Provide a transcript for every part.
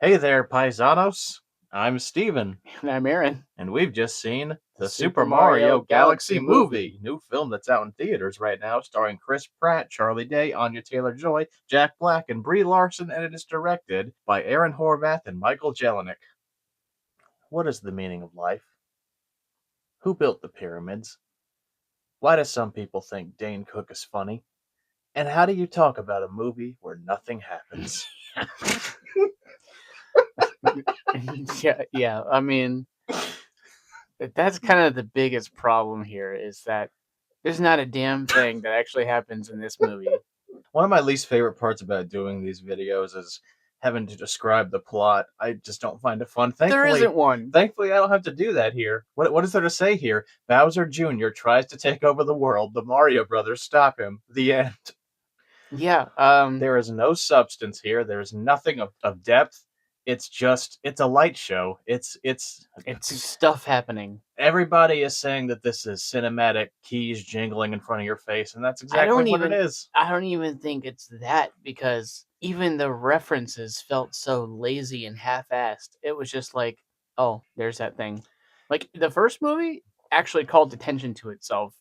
Hey there, paisanos. I'm Steven, And I'm Aaron. and we've just seen The the Super Super Mario Mario Galaxy Galaxy movie. movie, new film that's out in theaters right now, starring Chris Pratt, Charlie Day, Anya Taylor-Joy, Jack Black, and Brie Larson, and it is directed by Aaron Horvath and Michael Jelenic. What is the meaning of life? Who built the pyramids? Why do some people think Dane Cook is funny? And how do you talk about a movie where nothing happens? Yeah. I mean, that's kind of the biggest problem here is that there's not a damn thing that actually happens in this movie. One of my least favorite parts about doing these videos is having to describe the plot. I just don't find it fun. There Thankfully, isn't one. thankfully I don't have to do that here. What is there to say here? Bowser Jr. tries to take over the world. The Mario Brothers stop him. The end. Yeah. There is no substance here. There's nothing of depth. It's a light show. It's stuff happening. Everybody is saying that this is cinematic keys jingling in front of your face, and that's I exactly don't what it even is. I don't even think it's that because even the references felt so lazy and half-assed. It was just like, oh, there's that thing. Like the first movie actually called attention to itself,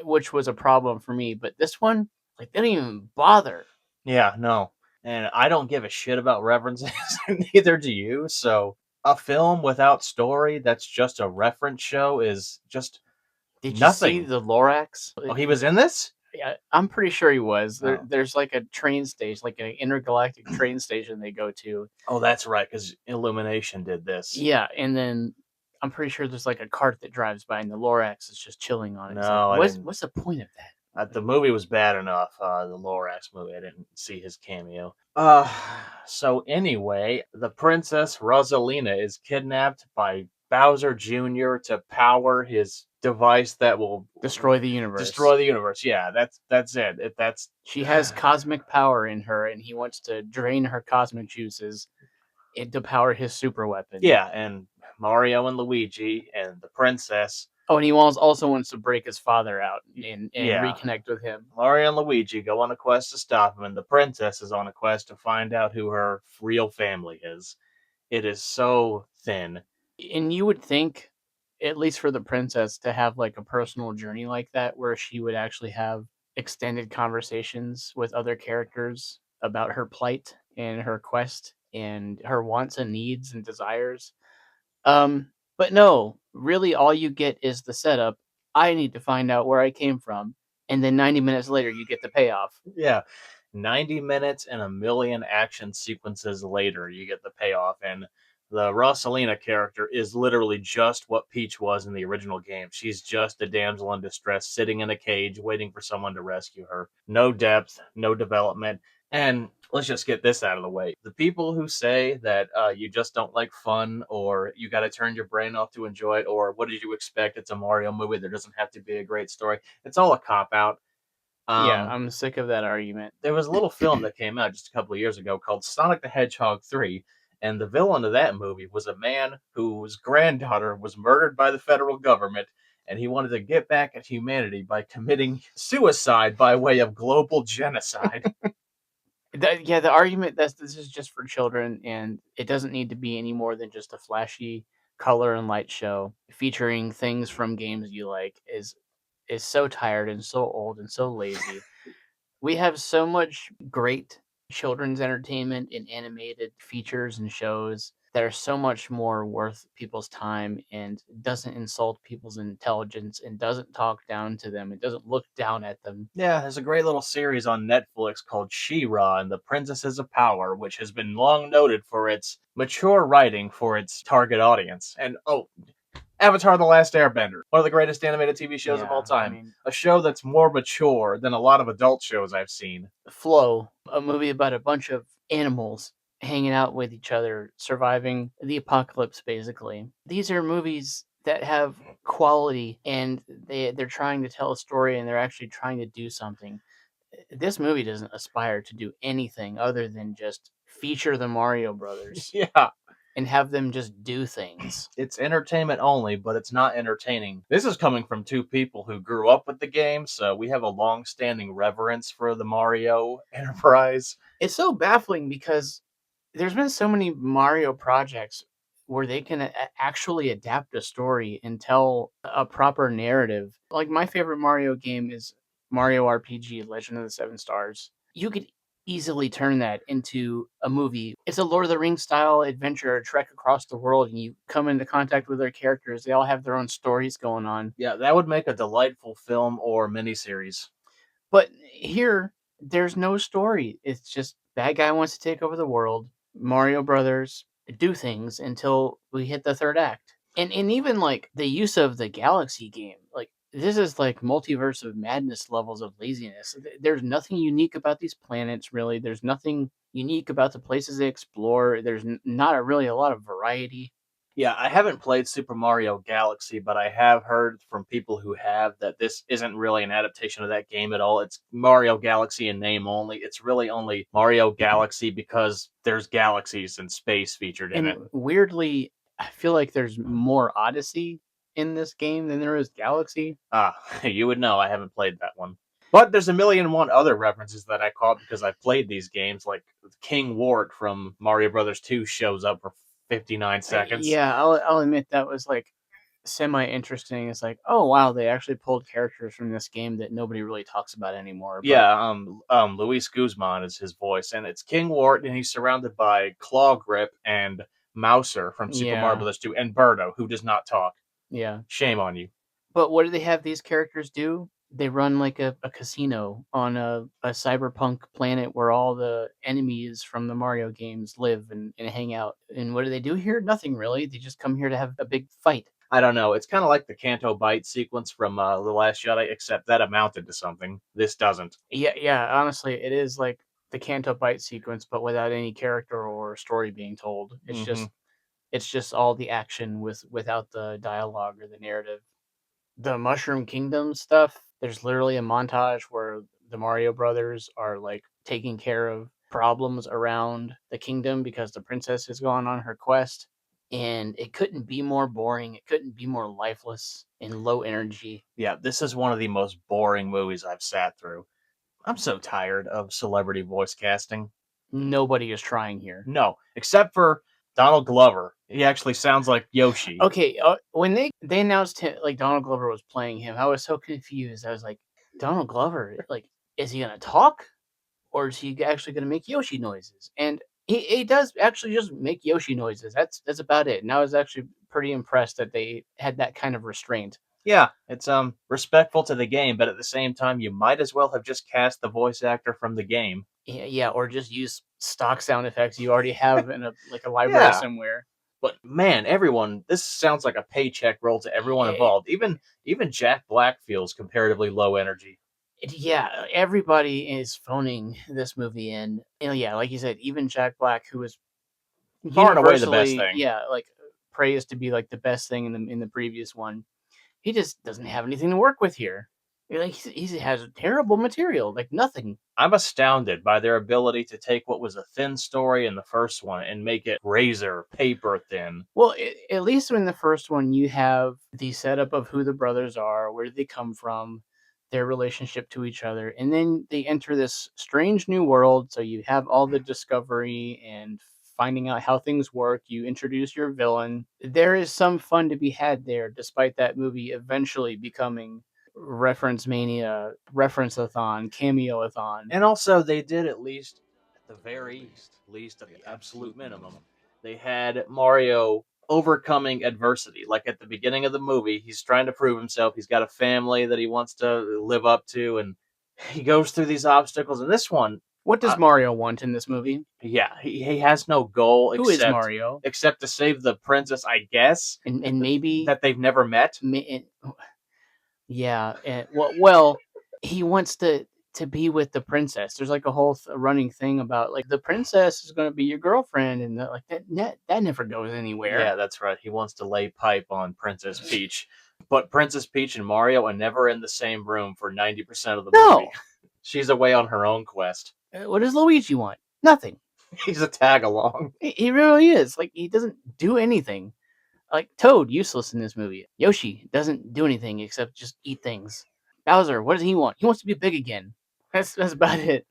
which was a problem for me, but this one, like, they didn't even bother. Yeah, no. And I don't give a shit about references, and neither do you. So a film without story that's just a reference show is just Did you see nothing. the Lorax? Oh, he was in this? Yeah, I'm pretty sure he was. Oh. There's like a train station, like an intergalactic train station they go to. Oh, that's right, because Illumination did this. Yeah, and then I'm pretty sure there's like a cart that drives by, and the Lorax is just chilling on it. It's like, No, I didn't. what's the point of that? The movie was bad enough. The Lorax movie, I didn't see his cameo. So anyway, the Princess Rosalina is kidnapped by Bowser Jr. to power his device that will Destroy the universe. destroy the universe. Yeah, that's it. That's She has cosmic power in her, and he wants to drain her cosmic juices to power his super weapon. yeah, and Mario and Luigi and the princess. Oh, and he also wants to break his father out and Yeah, reconnect with him. Mario and Luigi go on a quest to stop him, and the princess is on a quest to find out who her real family is. It is so thin. And you would think, at least for the princess, to have like a personal journey like that, where she would actually have extended conversations with other characters about her plight and her quest and her wants and needs and desires. But no, really, all you get is the setup. I need to find out where I came from, and then 90 minutes later, you get the payoff. Yeah, 90 minutes and a million action sequences later, you get the payoff. And the Rosalina character is literally just what Peach was in the original game. She's just a damsel in distress sitting in a cage waiting for someone to rescue her. No depth, no development. And let's just get this out of the way. The people who say that you just don't like fun, or you got to turn your brain off to enjoy it, or what did you expect? It's a Mario movie. There doesn't have to be a great story. It's all a cop out. Yeah, Um, I'm sick of that argument. there was a little film that came out just a couple of years ago called Sonic the Hedgehog 3, and the villain of that movie was a man whose granddaughter was murdered by the federal government, and he wanted to get back at humanity by committing suicide by way of global genocide. Yeah, the argument that this is just for children and it doesn't need to be any more than just a flashy color and light show featuring things from games you like is so tired and so old and so lazy. We have so much great children's entertainment and animated features and shows that are so much more worth people's time and doesn't insult people's intelligence and doesn't talk down to them. It doesn't look down at them. Yeah, there's a great little series on Netflix called She-Ra and the Princesses of Power, which has been long noted for its mature writing for its target audience. And oh, Avatar: The Last Airbender, one of the greatest animated TV shows of all Yeah, I time. mean, A show that's more mature than a lot of adult shows I've seen. Flow, a movie about a bunch of animals hanging out with each other, surviving the apocalypse basically. These are movies that have quality and they're trying to tell a story and they're actually trying to do something. This movie doesn't aspire to do anything other than just feature the Mario Brothers Yeah, and have them just do things. it's entertainment only, but it's not entertaining. This is coming from two people who grew up with the game, so we have a long-standing reverence for the Mario enterprise. It's so baffling because There's been so many Mario projects where they can actually adapt a story and tell a proper narrative. Like my favorite Mario game is Mario RPG Legend of the Seven Stars. You could easily turn that into a movie. It's a Lord of the Rings style adventure, a trek across the world, and you come into contact with their characters. They all have their own stories going on. Yeah, that would make a delightful film or miniseries. But here, there's no story. It's just bad guy wants to take over the world. Mario Brothers do things until we hit the third act. And even like the use of the Galaxy game, like this is like multiverse of madness levels of laziness. There's nothing unique about these planets, really. There's nothing unique about the places they explore. There's not really a lot of variety. Yeah, I haven't played Super Mario Galaxy, but I have heard from people who have that this isn't really an adaptation of that game at all. It's Mario Galaxy in name only. It's really only Mario Galaxy because there's galaxies and space featured in And it. weirdly, I feel like there's more Odyssey in this game than there is Galaxy. Ah, you would know I haven't played that one. But there's a million and one other references that I caught because I've played these games. Like King Wart from Mario Brothers 2 shows up for 59 seconds. Yeah, I'll admit that was like semi interesting. It's like, oh wow, they actually pulled characters from this game that nobody really talks about anymore. But Yeah, Luis Guzman is his voice, and it's King Wart, and he's surrounded by Claw Grip and Mouser from Super Mario yeah, Bros. 2, and Birdo, who does not talk. yeah. Shame on you. But what do they have these characters do? They run like a casino on a cyberpunk planet where all the enemies from the Mario games live and hang out. And what do they do here? Nothing really. They just come here to have a big fight. I don't know. It's kind of like the Canto Bite sequence from The Last Jedi, except that amounted to something. This doesn't. Yeah, yeah. Honestly, it is like the Canto Bite sequence, but without any character or story being told. Hmm. It's just all the action without the dialogue or the narrative. The Mushroom Kingdom stuff, there's literally a montage where the Mario brothers are like taking care of problems around the kingdom because the princess has gone on her quest. And it couldn't be more boring. It couldn't be more lifeless and low energy. Yeah, this is one of the most boring movies I've sat through. I'm so tired of celebrity voice casting. Nobody is trying here. No, except for Donald Glover. He actually sounds like Yoshi. Okay, when they announced him, like Donald Glover was playing him, I was so confused. I was like, Donald Glover, like, is he gonna talk, or is he actually gonna make Yoshi noises? And he does actually just make Yoshi noises. That's about it. And I was actually pretty impressed that they had that kind of restraint. Yeah, it's respectful to the game, but at the same time, you might as well have just cast the voice actor from the game. Yeah, yeah, or just use stock sound effects you already have in a like a library Yeah, somewhere. but man, everyone, this sounds like a paycheck roll to everyone Eh, involved. Even Jack Black feels comparatively low energy. yeah, everybody is phoning this movie in. Yeah, like you said, even Jack Black, who was Far and away the best universally, thing. yeah, like praised to be like the best thing in the previous one. He just doesn't have anything to work with here. Like he has terrible material, like nothing. I'm astounded by their ability to take what was a thin story in the first one and make it razor paper thin. Well, at least in the first one, you have the setup of who the brothers are, where they come from, their relationship to each other, and then they enter this strange new world. So you have all the discovery and finding out how things work. You introduce your villain. There is some fun to be had there, despite that movie eventually becoming reference mania, reference-a-thon, cameo-a-thon. And also, they did at least, at the very least, at the absolute minimum, they had Mario overcoming adversity. Like at the beginning of the movie, he's trying to prove himself. He's got a family that he wants to live up to, and he goes through these obstacles. And this one, What does uh, Mario want in this movie? yeah, he has no goal Who is Mario? except to save the princess, I guess, And maybe that they've never met. yeah, well, he wants to be with the princess. There's like a whole running thing about like the princess is going to be your girlfriend, and like that never goes Yeah, anywhere. that's right. He wants to lay pipe on Princess Peach. But Princess Peach and Mario are never in the same room for 90% of the movie. No. She's away on her own quest. What does Luigi want? Nothing. He's a tag along. He really is. Like he doesn't do anything. Like Toad, useless in this movie. Yoshi doesn't do anything except just eat things. Bowser, what does he want? He wants to be big again. That's about it.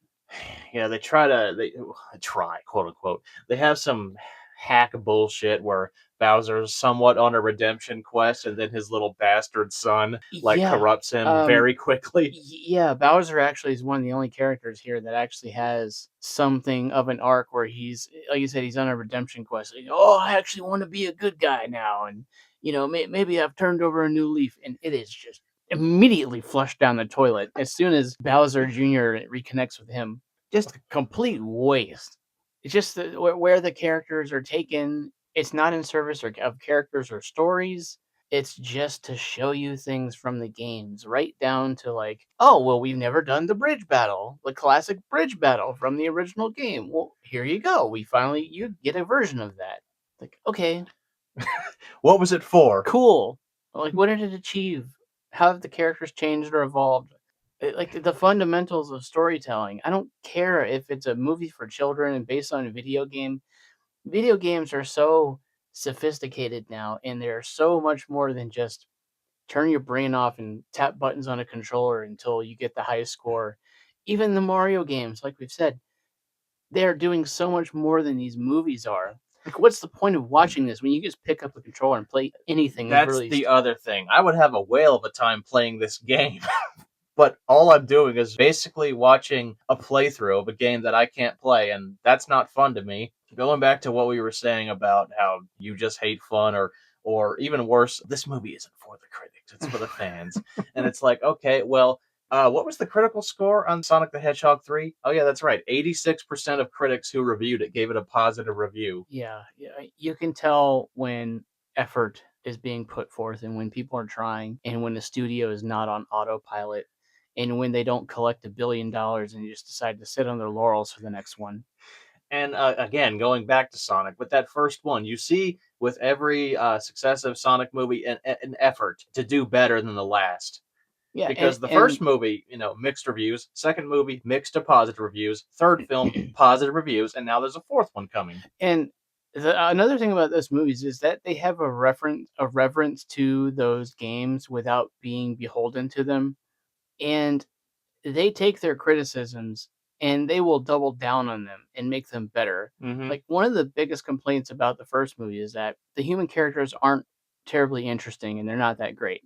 Yeah, they try, quote unquote. They have some hack bullshit where Bowser's somewhat on a redemption quest, and then his little bastard son like Yeah. corrupts him Um, very quickly. yeah, Bowser actually is one of the only characters here that actually has something of an arc where he's, like you said, he's on a redemption quest. Like, oh, I actually want to be a good guy now, and maybe I've turned over a new leaf, and it is just immediately flushed down the toilet as soon as Bowser Jr. reconnects with him. Just a complete waste. It's just where the characters are taken. It's not in service of characters or stories. It's just to show you things from the games, right down to like, oh, well, we've never done the bridge battle, the classic bridge battle from the original game. Well, here you go. You get a version of that. Like, okay, What was it for? cool. Like, what did it achieve? How have the characters changed or evolved? Like the fundamentals of storytelling. I don't care if it's a movie for children and based on a video game. Video games are so sophisticated now, and they're so much more than just turn your brain off and tap buttons on a controller until you get the highest score. Even the Mario games, like we've said, they're doing so much more than these movies are. Like, what's the point of watching this when you just pick up a controller and play anything they've That's the released? other thing. I would have a whale of a time playing this game. But all I'm doing is basically watching a playthrough of a game that I can't play, and that's not fun to me. Going back to what we were saying about how you just hate fun, or even worse, this movie isn't for the critics; it's for the fans. And it's like, okay, well, what was the critical score on Sonic the Hedgehog 3? Oh yeah, that's right. 86% of critics who reviewed it gave it a positive review. Yeah, yeah, you can tell when effort is being put forth and when people are trying and when the studio is not on autopilot and when they don't collect $1 billion and just decide to sit on their laurels for the next one. And again, going back to Sonic, with that first one, you see with every successive Sonic movie an effort to do better than the last. Yeah, Because the first and movie, mixed reviews. Second movie, mixed to positive reviews. Third film, positive reviews, and now there's a fourth one coming. And another thing about those movies is that they have a reverence to those games without being beholden to them, and they take their criticisms and they will double down on them and make them better. Hmm. Like one of the biggest complaints about the first movie is that the human characters aren't terribly interesting and they're not that great.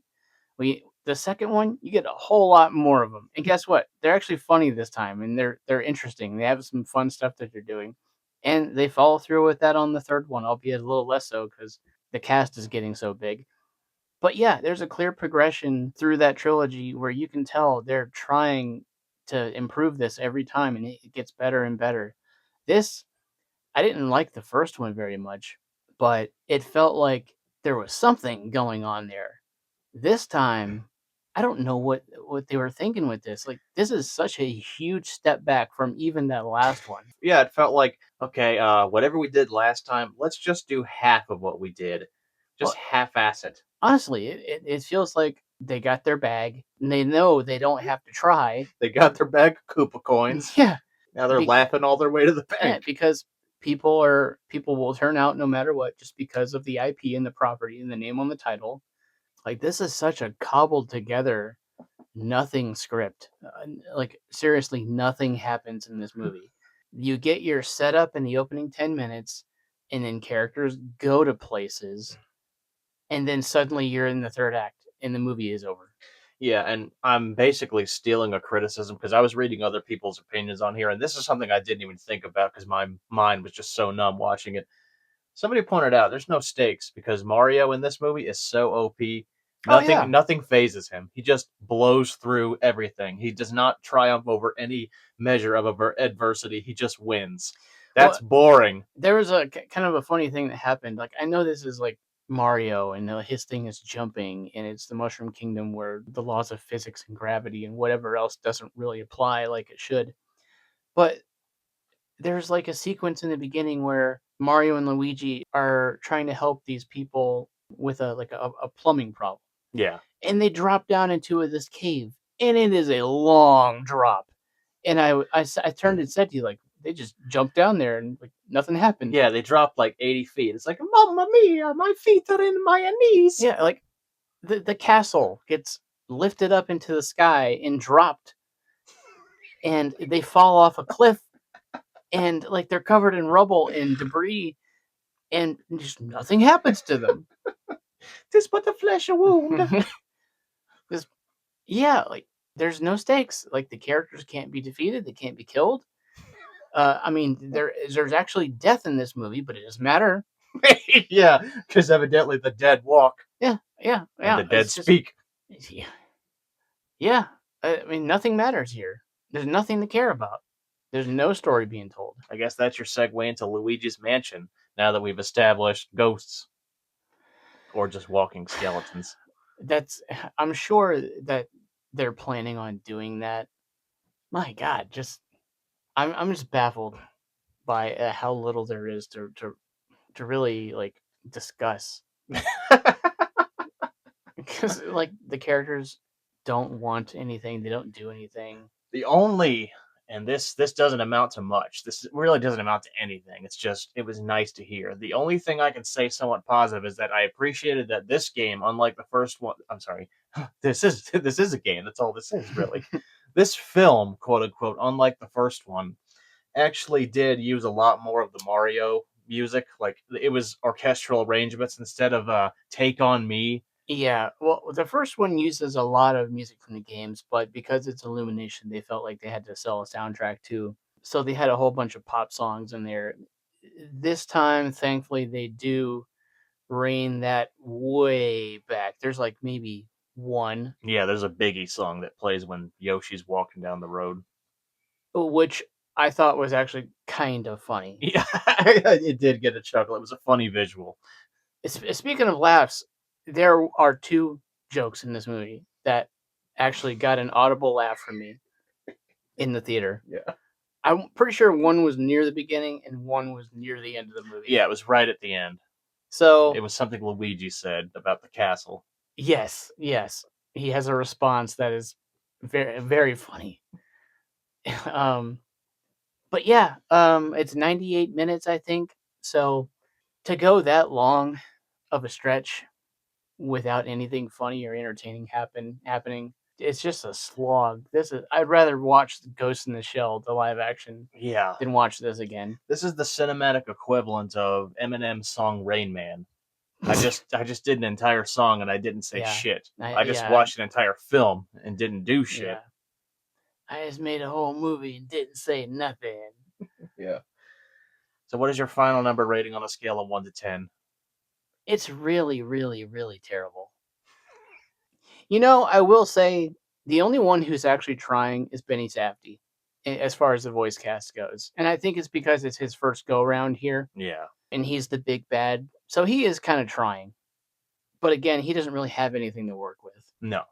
The second one, you get a whole lot more of them, and guess what? They're actually funny this time, and they're interesting. They have some fun stuff that they're doing, and they follow through with that on the third one, albeit a little less so because the cast is getting so big. But yeah, there's a clear progression through that trilogy where you can tell they're trying to improve this every time, and it gets better and better. This I didn't like the first one very much, but it felt like there was something going on there. This time, I don't know what they were thinking with this. Like, this is such a huge step back from even that last one. Yeah, it felt like, okay, whatever we did last time, let's just do half of what we did. Just Well, half-ass it. honestly, it feels like they got their bag and they know they don't have to try. They got their bag of Koopa coins. Yeah, Now they're be, laughing all their way to the yeah, bank. because people will turn out no matter what just because of the IP and the property and the name on the title. Like this is such a cobbled together nothing script. Like seriously, nothing happens in this movie. You get your setup in the opening 10 minutes, and then characters go to places, and then suddenly you're in the third act, and the movie is over. Yeah, and I'm basically stealing a criticism because I was reading other people's opinions on here, and this is something I didn't even think about because my mind was just so numb watching it. Somebody pointed out there's no stakes because Mario in this movie is so OP. Oh yeah. Nothing phases him. He just blows through everything. He does not triumph over any measure of adversity. He just wins. Well, That's boring. there was a kind of a funny thing that happened. Like I know this is like Mario, and his thing is jumping, and it's the Mushroom Kingdom where the laws of physics and gravity and whatever else doesn't really apply like it should. But there's like a sequence in the beginning where Mario and Luigi are trying to help these people with a plumbing problem. Yeah. And they drop down into this cave, and it is a long drop. And I turned and said to you, like, they just jumped down there and like nothing happened. Yeah, they dropped like 80 feet. It's like, Mamma mia, my feet are in my knees. Yeah, like the castle gets lifted up into the sky and dropped. and they fall off a cliff, and like they're covered in rubble and debris, and just nothing happens to them. Tis but the flesh a wound. Because yeah, like there's no stakes. Like the characters can't be defeated, they can't be killed. I mean, there's actually death in this movie, but it doesn't matter. Yeah, because evidently the dead walk Yeah, yeah, and yeah. the dead It's just speak. yeah, yeah. I mean, nothing matters here. There's nothing to care about. There's no story being told. I guess that's your segue into Luigi's Mansion. Now that we've established ghosts or just walking skeletons. That's I'm sure that they're planning on doing that. My God, just I'm just baffled by how little there is to really like discuss because like the characters don't want anything, they don't do anything. The only and this doesn't amount to much. This really doesn't amount to anything. It's just it was nice to hear. The only thing I can say somewhat positive is that I appreciated that this game, unlike the first one, I'm sorry, this is a game. That's all this is really. This film, quote unquote, unlike the first one, actually did use a lot more of the Mario music. Like it was orchestral arrangements instead of "Take on Me." Yeah, well, the first one uses a lot of music from the games, but because it's Illumination, they felt like they had to sell a soundtrack too. So they had a whole bunch of pop songs in there. This time, thankfully, they do rein that way back. There's like maybe one, Yeah, there's a Biggie song that plays when Yoshi's walking down the road. which I thought was actually kind of funny. Yeah, it did get a chuckle. It was a funny visual. Speaking of laughs, there are two jokes in this movie that actually got an audible laugh from me in the theater. Yeah. I'm pretty sure one was near the beginning and one was near the end of the movie. Yeah, it was right at the end. So It was something Luigi said about the castle. yes, yes, he has a response that is very very funny. um, but yeah, it's 98 minutes, I think. So to go that long of a stretch without anything funny or entertaining happening, it's just a slog. This is I'd rather watch Ghost in the Shell, the live action, Yeah. than watch this again. This is the cinematic equivalent of Eminem's song Rain Man. I just did an entire song and I didn't say Yeah, shit. I just watched an entire film and didn't do shit. yeah. I just made a whole movie and didn't say nothing. Yeah. So what is your final number rating on a scale of 1 to 10? It's really, really, really terrible. You know, I will say the only one who's actually trying is Benny Safdie, as far as the voice cast goes, and I think it's because it's his first go round here, Yeah. and he's the big bad, so he is kind of trying. But again, he doesn't really have anything to work with. No.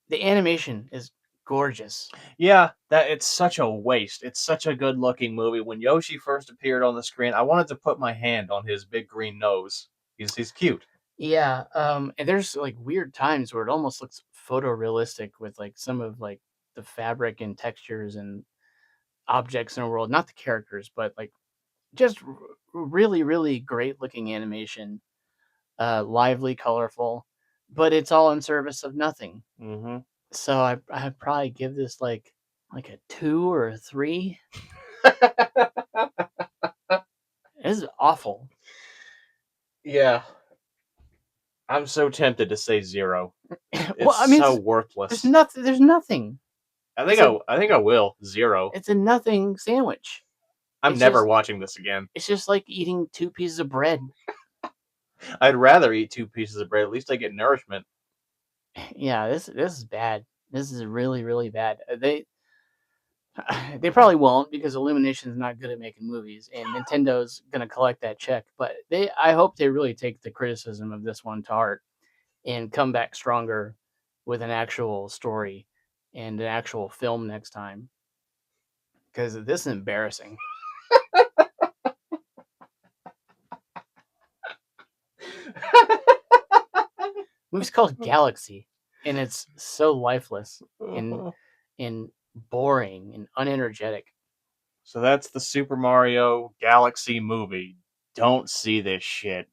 The animation is gorgeous. Yeah, that it's such a waste. It's such a good looking movie. When Yoshi first appeared on the screen, I wanted to put my hand on his big green nose. He's cute. Yeah, and there's like weird times where it almost looks photorealistic with like some of like the fabric and textures and objects in the world, not the characters, but like just really, really great looking animation, lively, colorful, but it's all in service of nothing. Mm-hmm. So I'd probably give this like a 2 or a 3. This is awful. Yeah. I'm so tempted to say 0. It's Well, I mean, so worthless. there's nothing. There's nothing. I think I will 0. It's a nothing sandwich. I'm It's never just watching this again. it's just like eating 2 pieces of bread. I'd rather eat 2 pieces of bread. At least I get nourishment. Yeah, this is bad. This is really, really bad. They probably won't because Illumination's not good at making movies, and Nintendo's gonna collect that check. But I hope they really take the criticism of this one to heart and come back stronger with an actual story and an actual film next time. Because this is embarrassing. Movie's called Galaxy, and it's so lifeless and boring and unenergetic. So that's the Super Mario Galaxy movie. Don't see this shit.